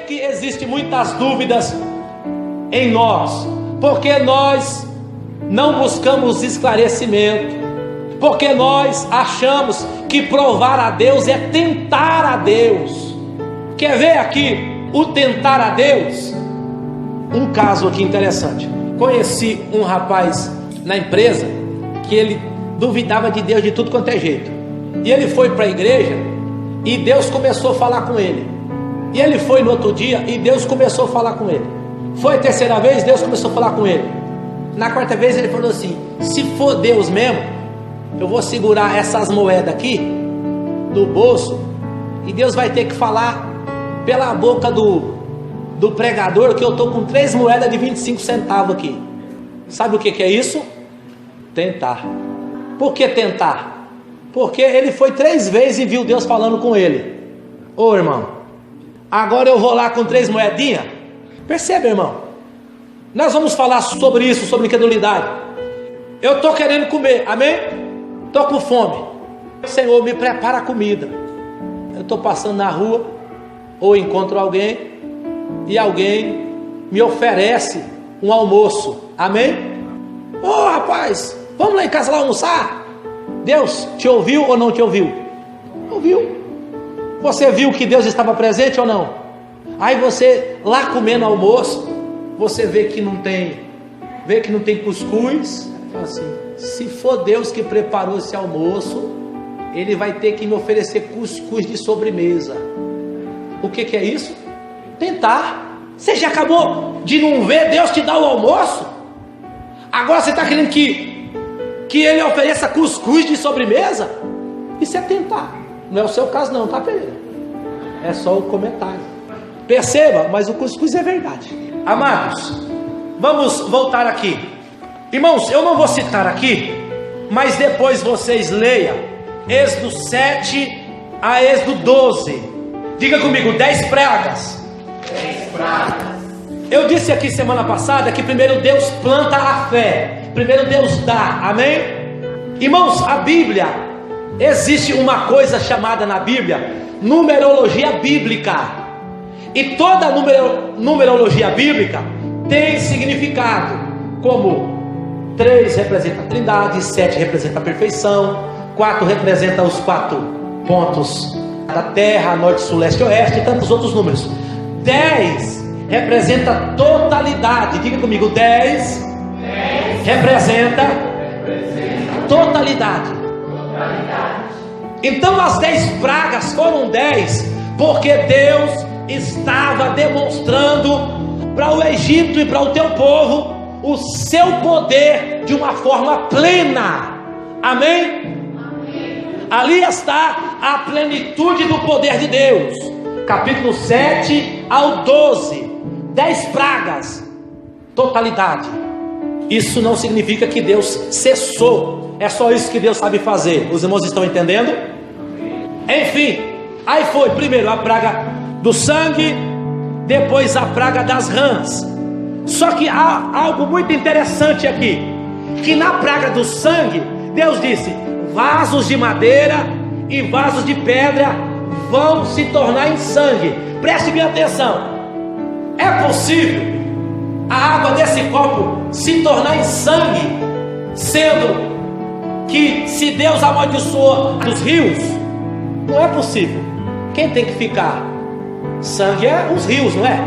que existem muitas dúvidas em nós? Porque nós não buscamos esclarecimento, porque nós achamos que provar a Deus é tentar a Deus. Quer ver aqui o tentar a Deus? Um caso aqui interessante. Conheci um rapaz na empresa que ele duvidava de Deus de tudo quanto é jeito, e ele foi para a igreja e Deus começou a falar com ele, e ele foi no outro dia e Deus começou a falar com ele. Foi a terceira vez, Deus começou a falar com ele. Na quarta vez ele falou assim: se for Deus mesmo, eu vou segurar essas moedas aqui no bolso, e Deus vai ter que falar pela boca do pregador que eu estou com 3 moedas de 25 centavos aqui. Sabe o que é isso? Tentar. Por que tentar? Porque ele foi 3 vezes e viu Deus falando com ele. Ô irmão, agora eu vou lá com 3 moedinhas. Percebe, irmão? Nós vamos falar sobre isso, sobre incredulidade. Eu estou querendo comer, amém? Estou com fome. Senhor, me prepara a comida. Eu estou passando na rua, ou encontro alguém, e alguém me oferece um almoço, amém? Ô rapaz, vamos lá em casa lá almoçar? Deus te ouviu ou não te ouviu? Ouviu. Você viu que Deus estava presente ou não? Aí você lá comendo almoço, você vê que não tem cuscuz. Fala assim: se for Deus que preparou esse almoço, Ele vai ter que me oferecer cuscuz de sobremesa. O que é isso? Tentar. Você já acabou de não ver Deus te dar o almoço? Agora você está querendo que Ele ofereça cuscuz de sobremesa? Isso é tentar. Não é o seu caso não, tá, Pedro? É só o comentário. Perceba, mas o cuscuz é verdade. Amados, vamos voltar aqui. Irmãos, eu não vou citar aqui, mas depois vocês leiam Êxodo 7 a Êxodo 12. Diga comigo: 10 pragas. 10 pragas. Eu disse aqui semana passada que primeiro Deus planta a fé, primeiro Deus dá, amém? Irmãos, a Bíblia, existe uma coisa chamada na Bíblia numerologia bíblica. E toda numerologia bíblica tem significado, como 3 representa a Trindade, 7 representa a perfeição, 4 representa os 4 pontos da terra, norte, sul, leste e oeste, e tantos outros números. 10 representa totalidade. Diga comigo: 10 representa totalidade. Então as 10 pragas foram 10 porque Deus estava demonstrando para o Egito e para o teu povo o seu poder de uma forma plena. Amém? Ali está a plenitude do poder de Deus. Capítulo 7 ao 12. 10 pragas, totalidade. Isso não significa que Deus cessou. É só isso que Deus sabe fazer. Os irmãos estão entendendo? Enfim, aí foi primeiro a praga do sangue, depois a praga das rãs. Só que há algo muito interessante aqui, que na praga do sangue, Deus disse: vasos de madeira e vasos de pedra vão se tornar em sangue. Preste bem atenção. É possível a água desse copo se tornar em sangue, sendo que se Deus amaldiçoou os rios? Não é possível. Quem tem que ficar? Sangue é os rios, não é?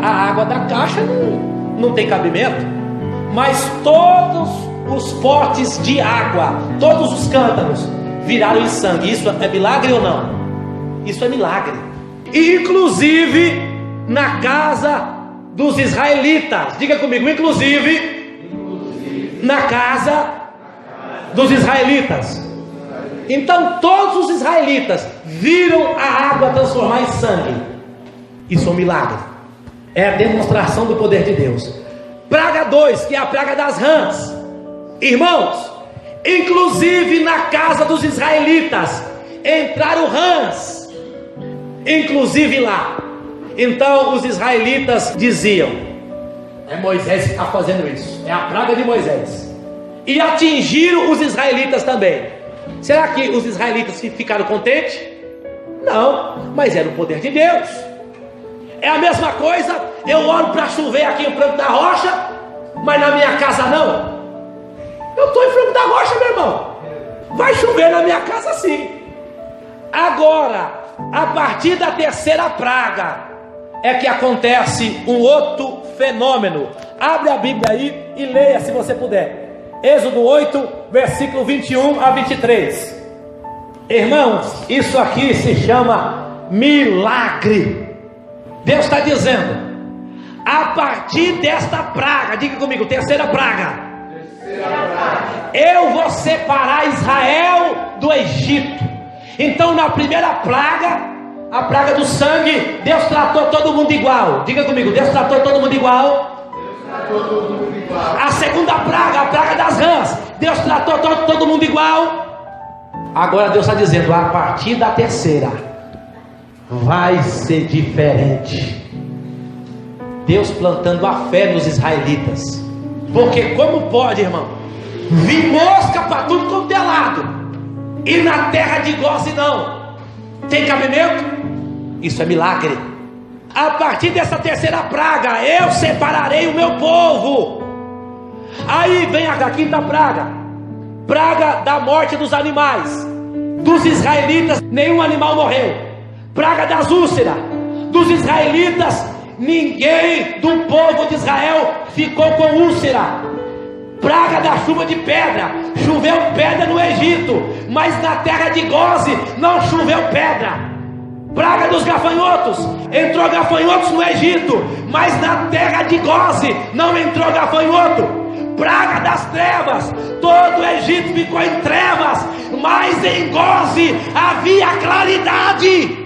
A água da caixa não tem cabimento. Mas todos os potes de água, todos os cântaros viraram em sangue. Isso é milagre ou não? Isso é milagre. E inclusive na casa dos israelitas. Diga comigo: inclusive na casa dos israelitas. Então todos os israelitas viram a água transformar em sangue. Isso é um milagre. É a demonstração do poder de Deus. Praga 2, que é a praga das rãs. Irmãos, inclusive na casa dos israelitas entraram rãs, inclusive lá. Então os israelitas diziam: é Moisés que está fazendo isso, é a praga de Moisés. E atingiram os israelitas também. Será que os israelitas ficaram contentes? Não, mas era o poder de Deus. É a mesma coisa, eu oro para chover aqui em Franco da Rocha, mas na minha casa não. Eu estou em Franco da Rocha, meu irmão. Vai chover na minha casa sim. Agora, a partir da terceira praga, é que acontece um outro fenômeno. Abre a Bíblia aí e leia se você puder. Êxodo 8, versículo 21 a 23. Irmãos, isso aqui se chama milagre. Deus está dizendo: a partir desta praga, diga comigo, terceira praga, eu vou separar Israel do Egito. Então, na primeira praga, a praga do sangue, Deus tratou todo mundo igual. Diga comigo, Deus tratou todo mundo igual. A segunda praga, a praga das rãs, Deus tratou todo mundo igual. Agora Deus está dizendo: a partir da terceira vai ser diferente. Deus plantando a fé nos israelitas. Porque como pode, irmão, vir mosca para tudo quanto é lado, e na terra de Gósen não tem cabimento? Isso é milagre. A partir dessa terceira praga, eu separarei o meu povo. Aí vem a quinta praga, praga da morte dos animais. Dos israelitas nenhum animal morreu. Praga das úlceras. Dos israelitas ninguém do povo de Israel ficou com úlcera. Praga da chuva de pedra. Choveu pedra no Egito, mas na terra de Gósen não choveu pedra. Praga dos gafanhotos. Entrou gafanhotos no Egito, mas na terra de Gósen não entrou gafanhoto. Praga das trevas. Todo o Egito ficou em trevas, mas em Gósen havia claridade.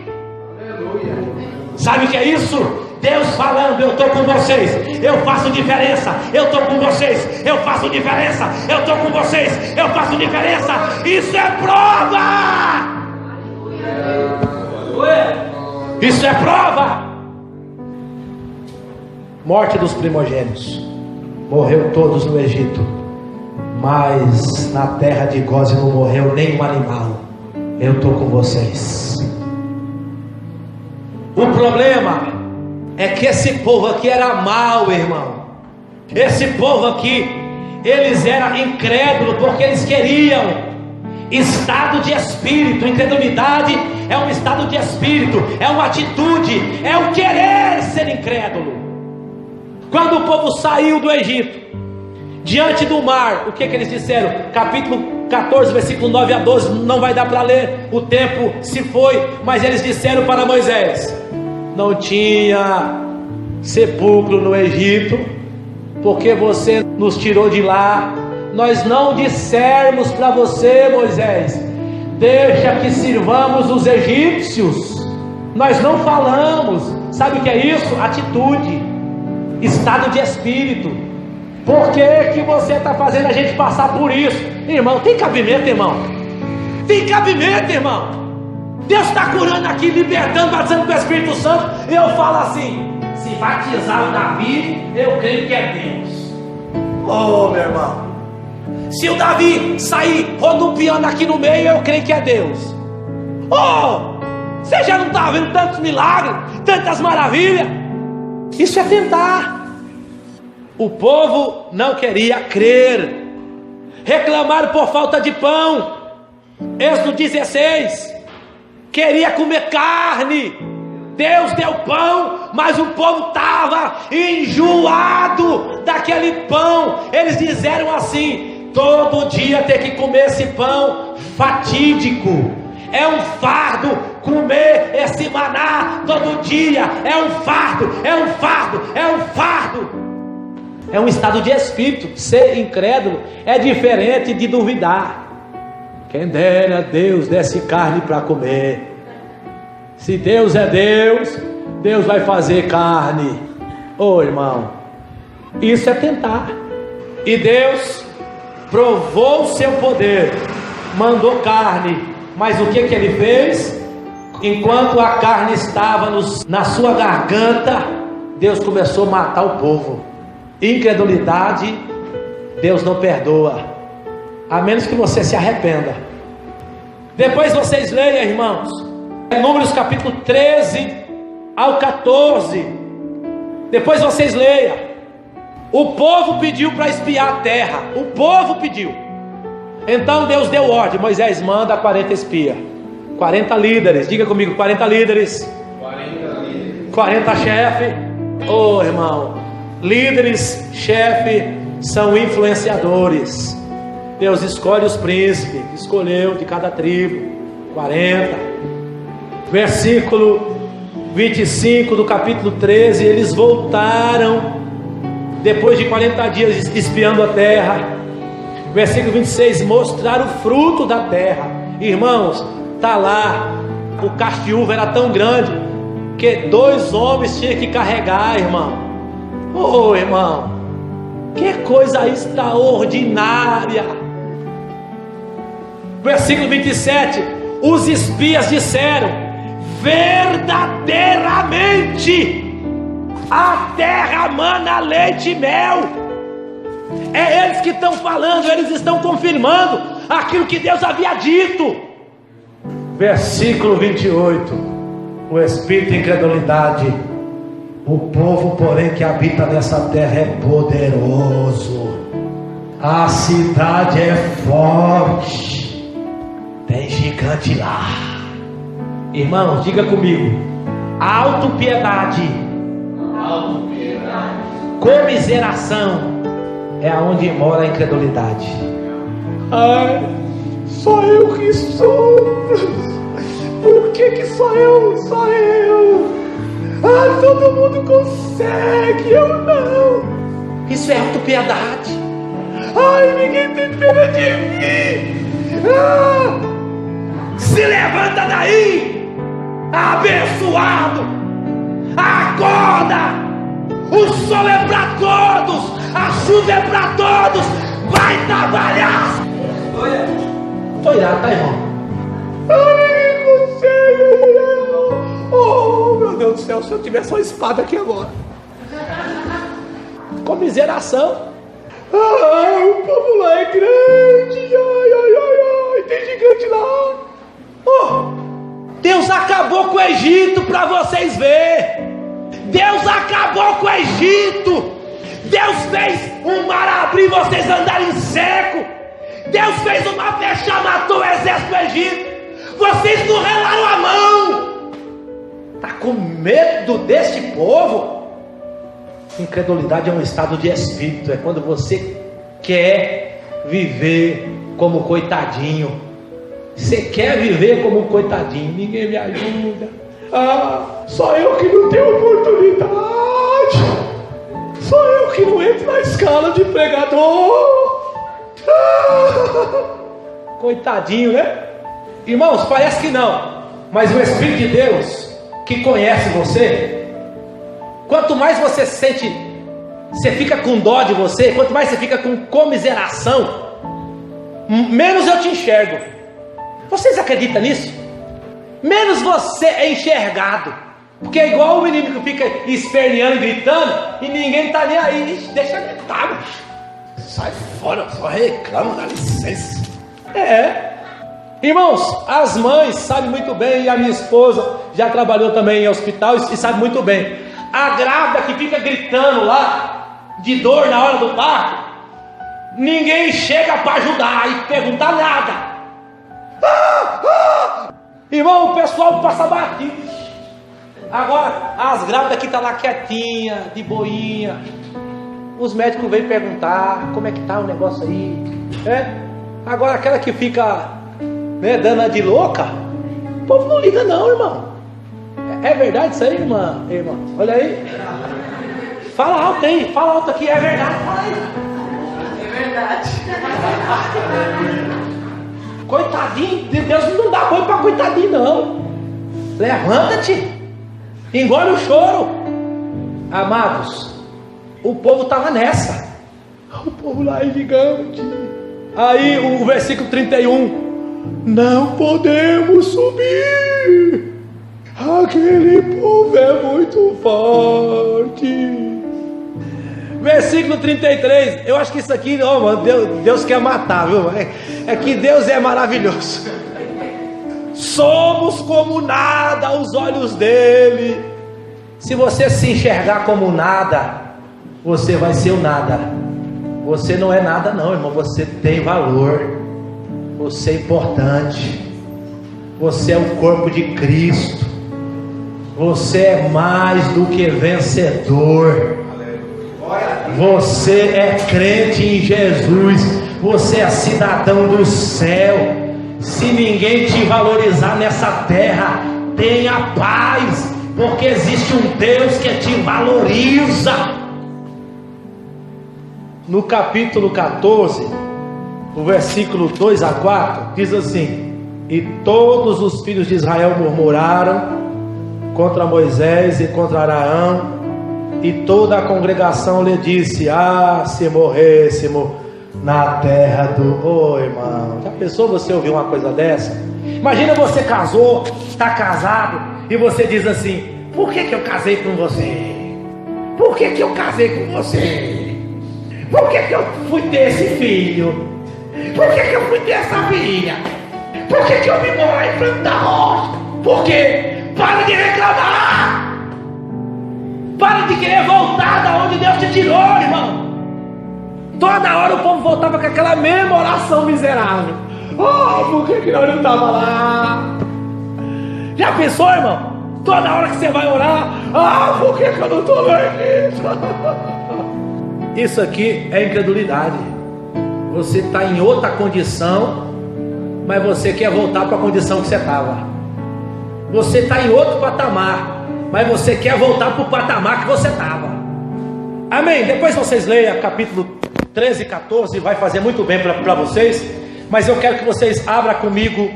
Sabe o que é isso? Deus falando: eu estou com vocês, eu faço diferença. Eu estou com vocês, eu faço diferença. Eu estou com vocês, eu faço diferença. Isso é prova. Isso é prova. Morte dos primogênitos. Morreu todos no Egito, mas na terra de Gósen não morreu nenhum animal. Eu estou com vocês. O problema é que esse povo aqui era mau, irmão. Esse povo aqui, eles eram incrédulos, porque eles queriam estado de espírito. Incredulidade é um estado de espírito, é uma atitude, é o querer ser incrédulo. Quando o povo saiu do Egito, diante do mar, o que eles disseram? Capítulo 14, versículo 9 a 12, não vai dar para ler, o tempo se foi, mas eles disseram para Moisés: não tinha sepulcro no Egito, porque você nos tirou de lá. Nós não dissermos para você, Moisés: deixa que sirvamos os egípcios. Nós não falamos. Sabe o que é isso? Atitude, estado de espírito. Por que você está fazendo a gente passar por isso? Irmão, tem cabimento, irmão? Tem cabimento, irmão? Deus está curando aqui, libertando, batizando com o Espírito Santo. E eu falo assim: se batizar o Davi, eu creio que é Deus. Oh, meu irmão, se o Davi sair rodopiando aqui no meio, eu creio que é Deus. Oh, você já não está vendo tantos milagres, tantas maravilhas? Isso é tentar. O povo não queria crer, reclamaram por falta de pão. Êxodo 16, queria comer carne. Deus deu pão, mas o povo estava enjoado daquele pão. Eles disseram assim: todo dia ter que comer esse pão fatídico. É um fardo comer esse maná todo dia. É um fardo, é um fardo, é um fardo. É um estado de espírito. Ser incrédulo é diferente de duvidar. Quem dera Deus desse carne para comer. Se Deus é Deus, Deus vai fazer carne. Ô irmão, isso é tentar. E Deus provou o seu poder, mandou carne. Mas o que ele fez? Enquanto a carne estava na sua garganta, Deus começou a matar o povo. Incredulidade, Deus não perdoa, a menos que você se arrependa. Depois vocês leiam, irmãos, Números capítulo 13, ao 14. Depois vocês leiam. O povo pediu para espiar a terra. O povo pediu. Então Deus deu ordem. Moisés manda 40 espias, 40 líderes. Diga comigo, 40 líderes. 40 chefes. Oh, irmão, líderes, chefe, são influenciadores. Deus escolhe os príncipes. Escolheu de cada tribo 40. Versículo 25 do capítulo 13. Eles voltaram depois de 40 dias espiando a terra. Versículo 26, mostrar o fruto da terra. Irmãos, está lá. O cacho de uva era tão grande que 2 homens tinham que carregar, irmão. Oh, irmão, que coisa extraordinária. Versículo 27, os espias disseram: verdadeiramente a terra mana leite e mel. É eles que estão falando, eles estão confirmando aquilo que Deus havia dito. Versículo 28, o espírito de incredulidade. O povo, porém, que habita nessa terra é poderoso, a cidade é forte, tem gigante lá. Irmãos, diga comigo: autopiedade, comiseração é aonde mora a incredulidade. Ai, só eu que sou. Por que só eu? Só eu. Ah, todo mundo consegue, eu não. Isso é autopiedade. Ai, ninguém tem pena de mim. Ah, se levanta daí, abençoado. Acorda. O sol é para todos, a chuva é para todos. Vai trabalhar. Tô irado, tá, irmão? Ai, ninguém consegue. Oh, meu Deus do céu, se eu tivesse uma espada aqui agora. Comiseração. Ai, o povo lá é grande. Ai, tem gigante lá. Oh, Deus acabou com o Egito para vocês verem. Deus acabou com o Egito. Deus fez um mar abrir, vocês andarem seco. Deus fez uma flecha, matou o exército do Egito. Vocês não relaram a mão. Está com medo deste povo? Incredulidade é um estado de espírito. É quando você quer viver como coitadinho. Você quer viver como coitadinho. Ninguém me ajuda. Ah, só eu que não tenho oportunidade. Só eu que não entro na escala de pregador. Ah, coitadinho, né? Irmãos, parece que não, mas o Espírito de Deus que conhece você, quanto mais você sente, você fica com dó de você, quanto mais você fica com comiseração, menos eu te enxergo. Vocês acreditam nisso? Menos você é enxergado. Porque é igual o menino que fica esperneando e gritando e ninguém está nem aí. Deixa gritar, sai fora, só reclama, dá licença. Irmãos, as mães sabem muito bem, e a minha esposa já trabalhou também em hospital e sabe muito bem. A grávida que fica gritando lá de dor na hora do parto, ninguém chega para ajudar e perguntar nada. Irmão, o pessoal passa batido. Agora as grávidas que estão lá quietinha, de boinha, os médicos vêm perguntar como é que está o negócio aí. Agora aquela que fica, né, dando de louca, o povo não liga não, irmão. É verdade isso aí, irmã? Olha aí. Fala alto aí, fala alto aqui, é verdade, fala aí. É verdade. Coitadinho, Deus não dá boi para coitadinho não. Levanta-te, engole o choro. Amados, o povo estava nessa. O povo lá é gigante. Aí o versículo 31: não podemos subir, aquele povo é muito forte. Versículo 33, eu acho que isso aqui, mano, Deus quer matar, viu? É que Deus é maravilhoso. Somos como nada aos olhos dele. Se você se enxergar como nada, você vai ser o nada. Você não é nada não, irmão. Você tem valor. Você é importante. Você é o corpo de Cristo. Você é mais do que vencedor. Você é crente em Jesus. Você é cidadão do céu. Se ninguém te valorizar nessa terra, tenha paz, porque existe um Deus que te valoriza. No capítulo 14, o versículo 2 a 4, diz assim: e todos os filhos de Israel murmuraram contra Moisés e contra Arão, e toda a congregação lhe disse: ah, se morrêssemos na terra do... Ô irmão, já pensou você ouvir uma coisa dessa? Imagina você casou, está casado, e você diz assim: por que eu casei com você? Por que eu casei com você? Por que eu fui ter esse filho? Por que eu fui ter essa filha? Por que eu vim morar em Franco da Rocha? Por quê? Para de reclamar! Para de querer voltar da onde Deus te tirou, irmão. Toda hora o povo voltava com aquela mesma oração miserável. Oh, por que nós não estava lá? Já pensou, irmão? Toda hora que você vai orar, ah, por que eu não estou lá aqui? Isso aqui é incredulidade. Você está em outra condição, mas você quer voltar para a condição que você estava. Você está em outro patamar, mas você quer voltar para o patamar que você estava. Amém? Depois vocês leiam capítulo 13 e 14, vai fazer muito bem para vocês. Mas eu quero que vocês abram comigo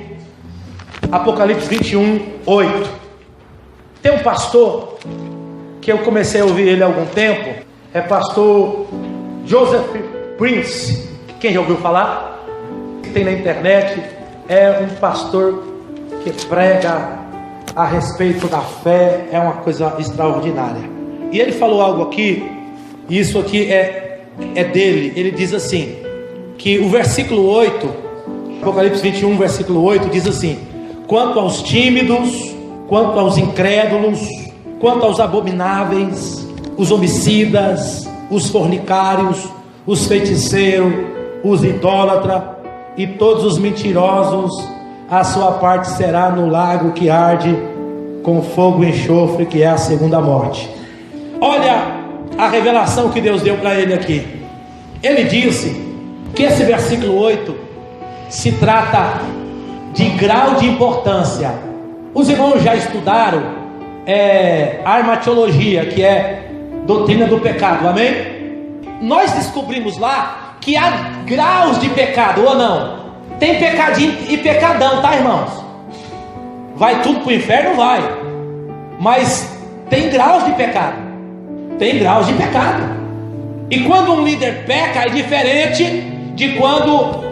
Apocalipse 21, 8. Tem um pastor que eu comecei a ouvir ele há algum tempo. É pastor Joseph Prince. Quem já ouviu falar? Tem na internet. É um pastor que prega a respeito da fé. É uma coisa extraordinária. E ele falou algo aqui. E isso aqui é dele. Ele diz assim, que o versículo 8, Apocalipse 21, versículo 8, diz assim: quanto aos tímidos, quanto aos incrédulos, quanto aos abomináveis, os homicidas, os fornicários, os feiticeiros, os idólatras e todos os mentirosos, a sua parte será no lago que arde com fogo e enxofre, que é a segunda morte. Olha a revelação que Deus deu para ele aqui. Ele disse que esse versículo 8 se trata de grau de importância. Os irmãos já estudaram armatiologia, que é doutrina do pecado, amém? Nós descobrimos lá que há graus de pecado, ou não? Tem pecadinho e pecadão, tá, irmãos? Vai tudo para o inferno? Vai. Mas tem graus de pecado. Tem graus de pecado. E quando um líder peca é diferente de quando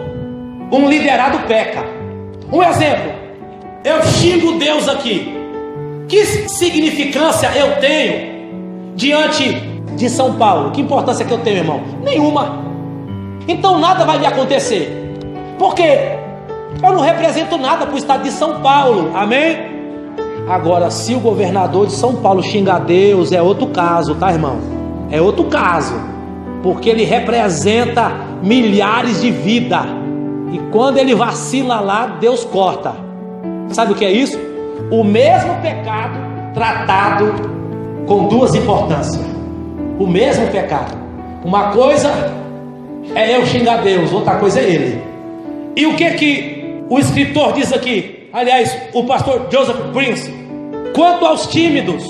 um liderado peca. Um exemplo: eu xingo Deus aqui. Que significância eu tenho diante de São Paulo? Que importância que eu tenho, irmão? Nenhuma. Então nada vai me acontecer, porque eu não represento nada para o estado de São Paulo, amém? Agora, se o governador de São Paulo xingar Deus, é outro caso, tá, irmão? É outro caso, porque ele representa milhares de vidas, e quando ele vacila lá, Deus corta. Sabe o que é isso? O mesmo pecado tratado com duas importâncias. O mesmo pecado. Uma coisa é eu xingar Deus, outra coisa é ele. E o que o escritor diz aqui? Aliás, o pastor Joseph Prince: quanto aos tímidos,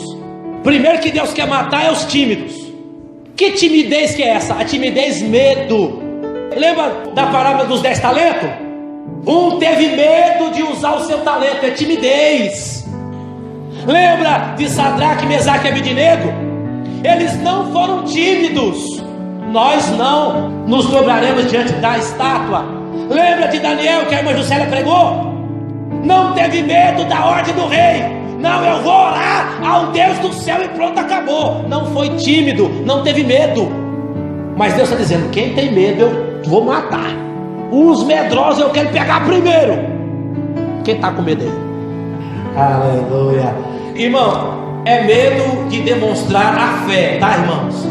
primeiro que Deus quer matar é os tímidos. Que timidez que é essa? A timidez, medo. Lembra da parábola dos 10 talentos? Um teve medo de usar o seu talento, é timidez. Lembra de Sadraque, Mesaque e Abednego? Eles não foram tímidos. Nós não nos dobraremos diante da estátua. Lembra de Daniel, que a irmã Juscelia pregou? Não teve medo da ordem do rei. Não, eu vou orar ao Deus do céu e pronto, acabou. Não foi tímido, não teve medo. Mas Deus está dizendo: quem tem medo eu vou matar. Os medrosos eu quero pegar primeiro. Quem está com medo aí? Aleluia. Irmão, é medo de demonstrar a fé, tá, irmãos?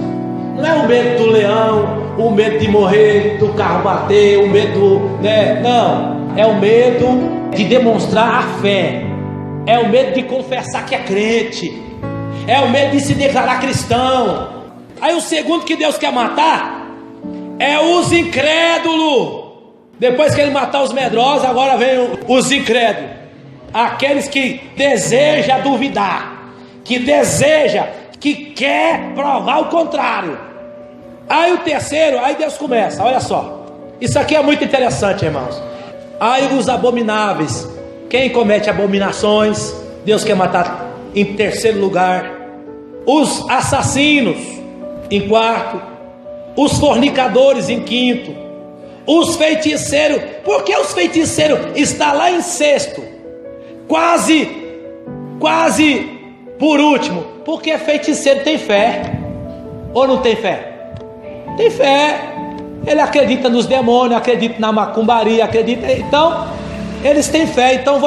Não é o medo do leão, o medo de morrer, do carro bater, o medo, né? Não, é o medo de demonstrar a fé, é o medo de confessar que é crente, é o medo de se declarar cristão. Aí o segundo que Deus quer matar é os incrédulos. Depois que ele matar os medrosos, agora vem os incrédulos, aqueles que desejam duvidar, que deseja, que quer provar o contrário. Aí o terceiro, aí Deus começa, olha só, isso aqui é muito interessante, irmãos. Aí os abomináveis, quem comete abominações, Deus quer matar em terceiro lugar. Os assassinos em quarto, os fornicadores em quinto, os feiticeiros. Por que os feiticeiros está lá em sexto? Quase por último, porque feiticeiro tem fé, ou não tem fé? Tem fé, ele acredita nos demônios, acredita na macumbaria, acredita, então, eles têm fé, então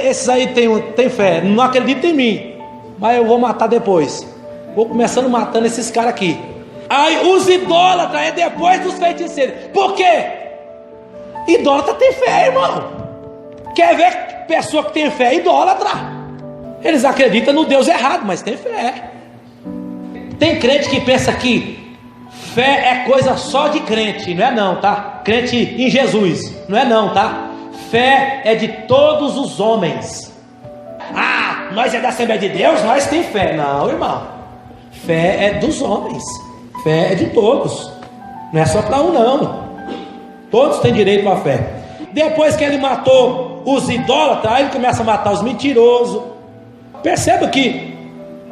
esses aí tem fé, não acreditam em mim, mas eu vou matar depois, vou começando matando esses caras aqui. Aí os idólatras é depois dos feiticeiros, por quê? Idólatra tem fé, irmão. Quer ver pessoa que tem fé? Idólatra. Eles acreditam no Deus errado, mas tem fé. Tem crente que pensa que fé é coisa só de crente. Não é não, tá? Crente em Jesus. Não é não, tá? Fé é de todos os homens. Ah, nós é da Assembleia de Deus, nós tem fé. Não, irmão. Fé é dos homens. Fé é de todos. Não é só para um, não. Todos têm direito à fé. Depois que ele matou os idólatras, aí ele começa a matar os mentirosos. Perceba que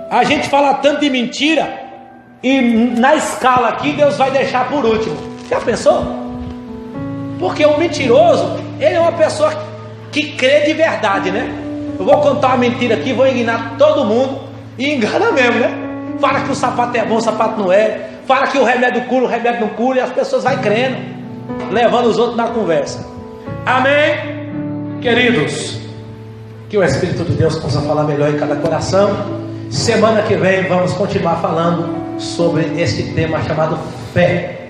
a gente fala tanto de mentira, e na escala aqui Deus vai deixar por último. Já pensou? Porque o mentiroso, ele é uma pessoa que crê de verdade, né? Eu vou contar uma mentira aqui, vou enganar todo mundo, e engana mesmo, né? Fala que o sapato é bom, o sapato não é. Fala que o remédio cura, o remédio não cura, e as pessoas vão crendo, levando os outros na conversa. Amém? Queridos, que o Espírito de Deus possa falar melhor em cada coração. Semana que vem vamos continuar falando sobre este tema chamado fé.